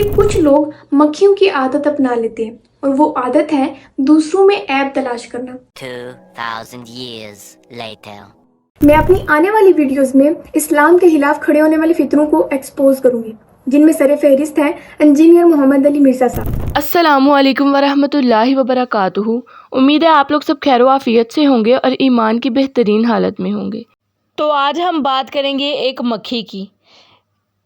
लेकिन कुछ लोग मक्खियों की आदत अपना लेते हैं और वो आदत है दूसरों में ऐब तलाश करना। 2000 years later. मैं अपनी आने वाली वीडियोस में इस्लाम के खिलाफ खड़े होने वाले फितरों को एक्सपोज करूंगी, जिनमें सरे फहरिस्त हैं इंजीनियर मोहम्मद अली मिर्ज़ा साहब। अस्सलामुअलैकुम वरहमतुल्लाहि वबरकातुहू। उम्मीद है आप लोग सब खैर आफियत से होंगे और ईमान की बेहतरीन हालत में होंगे। तो आज हम बात करेंगे एक मक्खी की,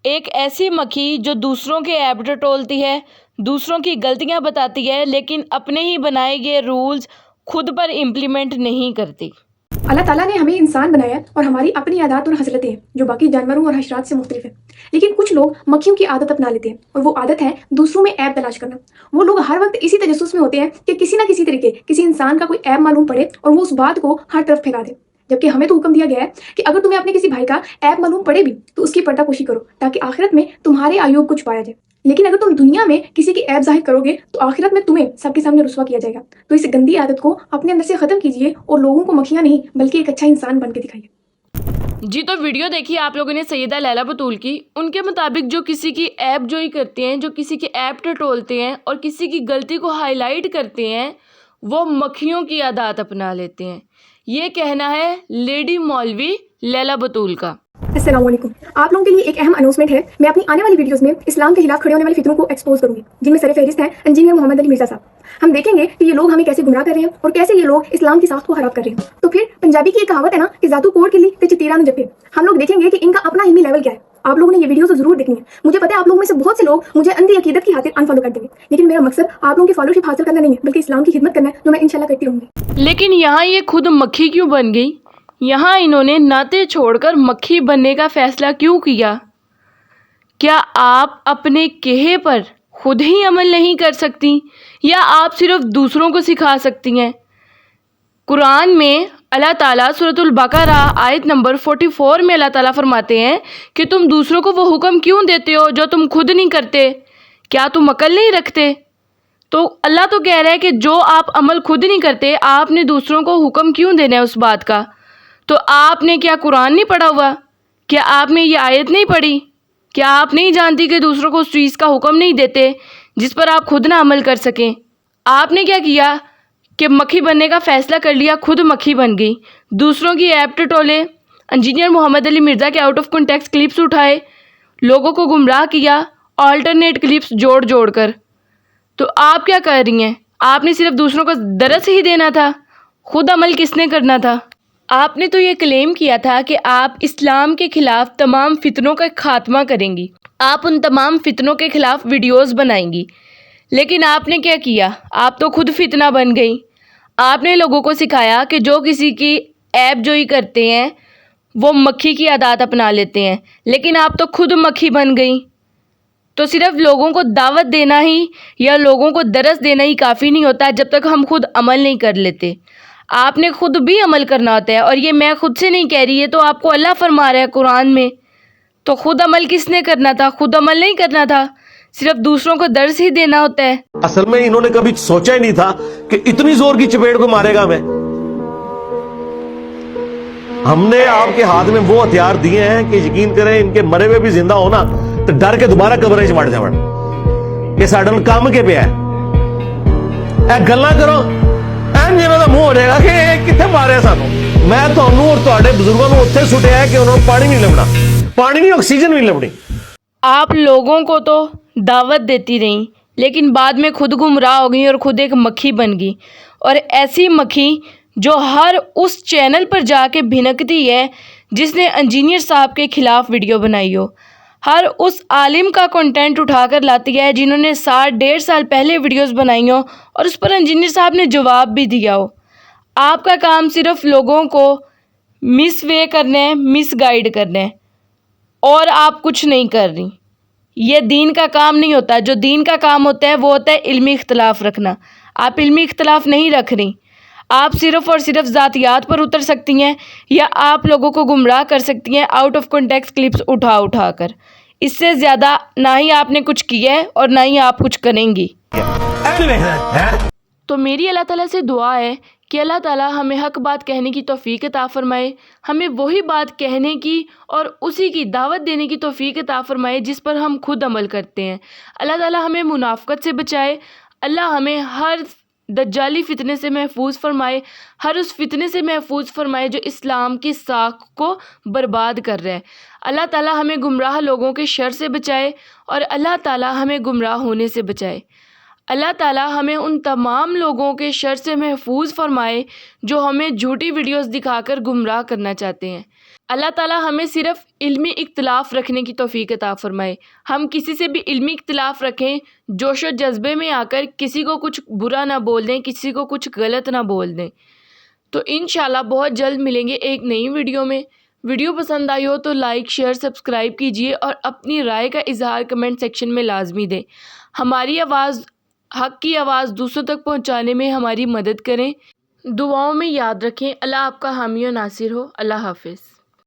एक ऐसी मक्खी जो दूसरों के ऐब टटोलती है, दूसरों की गलतियां बताती है, लेकिन अपने ही बनाए गए रूल्स खुद पर इम्प्लीमेंट नहीं करती। अल्लाह ताला ने हमें इंसान बनाया है और हमारी अपनी आदत और हसरतें हैं जो बाकी जानवरों और हशरात से मुख्तलिफ है। लेकिन कुछ लोग मक्खियों की आदत अपना लेते हैं और वो आदत है दूसरों में ऐब तलाश करना। वो लोग हर वक्त इसी तजस्सुस में होते हैं कि किसी ना किसी तरीके किसी इंसान का कोई ऐब मालूम पड़े और वो उस बात को हर तरफ फैला दे। जबकि हमें तो हुक्म दिया गया है कि अगर तुम्हें अपने किसी भाई का ऐब मालूम पड़े भी तो उसकी पर्दापोशी करो ताकि आखिरत में तुम्हारे आयूब कुछ पाया जाए। लेकिन अगर तुम दुनिया में किसी की ऐब जाहिर करोगे तो आखिरत में तुम्हें सबके सामने रुस्वा किया जाएगा। तो इस गंदी आदत को अपने अंदर से खत्म कीजिए और लोगों को मक्खियां नहीं बल्कि एक अच्छा इंसान बन के दिखाइए। जी, तो वीडियो देखिए आप लोगों ने सैयदा लैला बतूल की। उनके मुताबिक जो किसी की ऐब जोई करते हैं, जो किसी के ऐब टटोलते हैं और किसी की गलती को हाईलाइट करते हैं, वो मक्खियों की आदत अपना लेते हैं। ये कहना है लेडी मौलवी लैला बतूल का। अस्सलाम वालेकुम। आप लोगों के लिए एक अहम अनाउंसमेंट है। मैं अपनी आने वाली वीडियोस में इस्लाम के खिलाफ खड़े होने वाले फितरों को एक्सपोज करूंगी, जिनमें सरे फहरिस्त हैं इंजीनियर मोहम्मद अली मिर्ज़ा साहब। हम देखेंगे कि ये लोग हमें कैसे गुमराह कर रहे हैं और कैसे ये लोग इस्लाम की साख्त को खराब कर रहे हैं। तो फिर पंजाबी की एक कहावत है ना कि जातू कोड़ के लिए ते चितीरा न जपे। हम लोग देखेंगे कि इनका अपना इल्मी लेवल क्या है। आप लोगों ने ये वीडियो तो जरूर देखनी है। मुझे पता है आप लोगों में से बहुत से लोग मुझे अंधी अकीदत की खातिर अनफॉलो कर देंगे, लेकिन मेरा मकसद आप लोगों की फॉलोशिप हासिल करना नहीं है बल्कि इस्लाम की खिदमत करना है, जो मैं इंशाल्लाह करती रहूंगी। लेकिन यहाँ ये खुद मक्खी क्यों बन गई? यहाँ इन्होंने नाते छोड़कर मक्खी बनने का फैसला क्यों किया? क्या आप अपने कहे पर खुद ही अमल नहीं कर सकती या आप सिर्फ दूसरों को सिखा सकती हैं? कुरान में अल्लाह ताला सूरतुल बकरा आयत नंबर 44 में अल्लाह ताला फरमाते हैं कि तुम दूसरों को वो हुक्म क्यों देते हो जो तुम खुद नहीं करते? क्या तुम अकल नहीं रखते? तो अल्लाह तो कह रहा है कि जो आप अमल खुद नहीं करते, आपने दूसरों को हुक्म क्यों देना है उस बात का? तो आपने क्या कुरान नहीं पढ़ा हुआ? क्या आपने ये आयत नहीं पढ़ी? क्या आप नहीं जानती कि दूसरों को उस चीज़ का हुक्म नहीं देते जिस पर आप खुद ना अमल कर सकें? आपने क्या किया कि मक्खी बनने का फ़ैसला कर लिया, खुद मक्खी बन गई, दूसरों की ऐब टटोले, इंजीनियर मोहम्मद अली मिर्ज़ा के आउट ऑफ कॉन्टेक्स्ट क्लिप्स उठाए, लोगों को गुमराह किया, ऑल्टरनेट क्लिप्स जोड़ जोड़ कर। तो आप क्या कर रही हैं? आपने सिर्फ दूसरों को दरस ही देना था, खुद अमल किसने करना था? आपने तो ये क्लेम किया था कि आप इस्लाम के ख़िलाफ़ तमाम फितनों का खात्मा करेंगी, आप उन तमाम फितनों के ख़िलाफ़ वीडियोस बनाएंगी, लेकिन आपने क्या किया? आप तो खुद फितना बन गई। आपने लोगों को सिखाया कि जो किसी की ऐब जोई करते हैं वो मक्खी की आदत अपना लेते हैं, लेकिन आप तो खुद मक्खी बन गई। तो सिर्फ लोगों को दावत देना ही या लोगों को दरस देना ही काफ़ी नहीं होता जब तक हम खुद अमल नहीं कर लेते। आपने खुद भी अमल करना होता है, और ये मैं खुद से नहीं कह रही, है तो आपको अल्लाह फरमा रहा है कुरान में। तो खुद अमल किसने करना था? खुद अमल नहीं करना था, सिर्फ दूसरों को दर्स ही देना होता है। असल में इन्होंने कभी सोचा ही नहीं था कि इतनी जोर की चपेट को मारेगा हमें। हमने आपके हाथ में वो हथियार दिए हैं कि यकीन करें इनके मरे हुए भी जिंदा होना तो डर के दोबारा कवरेज मार जावड़। ये साडन काम के पे है गल्ला करो जिन्हों का मुंह हो जाएगा कि कितने मारे सानू। मैं ਤੁਹਾਨੂੰ और ਤੁਹਾਡੇ बुजुर्गों ਨੂੰ ਉੱਥੇ ਸੁੱਟਿਆ है कि उन्होंने पानी नहीं लभना, पानी नहीं ऑक्सीजन नहीं लभनी। आप लोगों को तो दावत देती रहीं, लेकिन बाद में खुद गुमराह हो गई और खुद एक मक्खी बन गई। और ऐसी मक्खी जो हर उस चैनल पर जाके भिनकती है जिसने इंजीनियर साहब के ख़िलाफ़ वीडियो बनाई हो, हर उस आलिम का कंटेंट उठाकर लाती है जिन्होंने 1.5 साल पहले वीडियोस बनाई हो और उस पर इंजीनियर साहब ने जवाब भी दिया हो। आपका काम सिर्फ लोगों को मिस वे करना है, मिस गाइड करना है, और आप कुछ नहीं कर रही। ये दीन का काम नहीं होता। जो दीन का काम होता है वो होता है इल्मी इख्तलाफ रखना। आप इल्मी इख्तलाफ नहीं रख रही। आप सिर्फ़ और सिर्फ ज़ातियात पर उतर सकती हैं या आप लोगों को गुमराह कर सकती हैं आउट ऑफ कॉन्टेक्स्ट क्लिप्स उठा उठा कर। इससे ज़्यादा ना ही आपने कुछ किया है और ना ही आप कुछ करेंगी। तो मेरी अल्लाह ताला से दुआ है کہ اللہ تعالیٰ ہمیں حق بات کہنے کی توفیق عطا فرمائے، ہمیں وہی بات کہنے کی اور اسی کی دعوت دینے کی توفیق عطا فرمائے جس پر ہم خود عمل کرتے ہیں۔ اللہ تعالیٰ ہمیں منافقت سے بچائے، اللہ ہمیں ہر دجالی فتنے سے محفوظ فرمائے، ہر اس فتنے سے محفوظ فرمائے جو اسلام کی ساکھ کو برباد کر رہا ہے۔ اللہ تعالیٰ ہمیں گمراہ لوگوں کے شر سے بچائے اور اللہ تعالیٰ ہمیں گمراہ ہونے سے بچائے۔ اللہ تعالیٰ ہمیں ان تمام لوگوں کے شر سے محفوظ فرمائے جو ہمیں جھوٹی ویڈیوز دکھا کر گمراہ کرنا چاہتے ہیں۔ اللہ تعالیٰ ہمیں صرف علمی اختلاف رکھنے کی توفیق عطا فرمائے، ہم کسی سے بھی علمی اختلاف رکھیں، جوش و جذبے میں آ کر کسی کو کچھ برا نہ بول دیں، کسی کو کچھ غلط نہ بول دیں۔ تو انشاءاللہ بہت جلد ملیں گے ایک نئی ویڈیو میں۔ ویڈیو پسند آئی ہو تو لائک، شیئر، سبسکرائب کیجیے اور اپنی رائے کا اظہار کمنٹ سیکشن میں لازمی دیں۔ ہماری آواز، حق کی آواز دوسروں تک پہنچانے میں ہماری مدد کریں۔ دعاؤں میں یاد رکھیں۔ اللہ آپ کا حامی و ناصر ہو۔ اللہ حافظ۔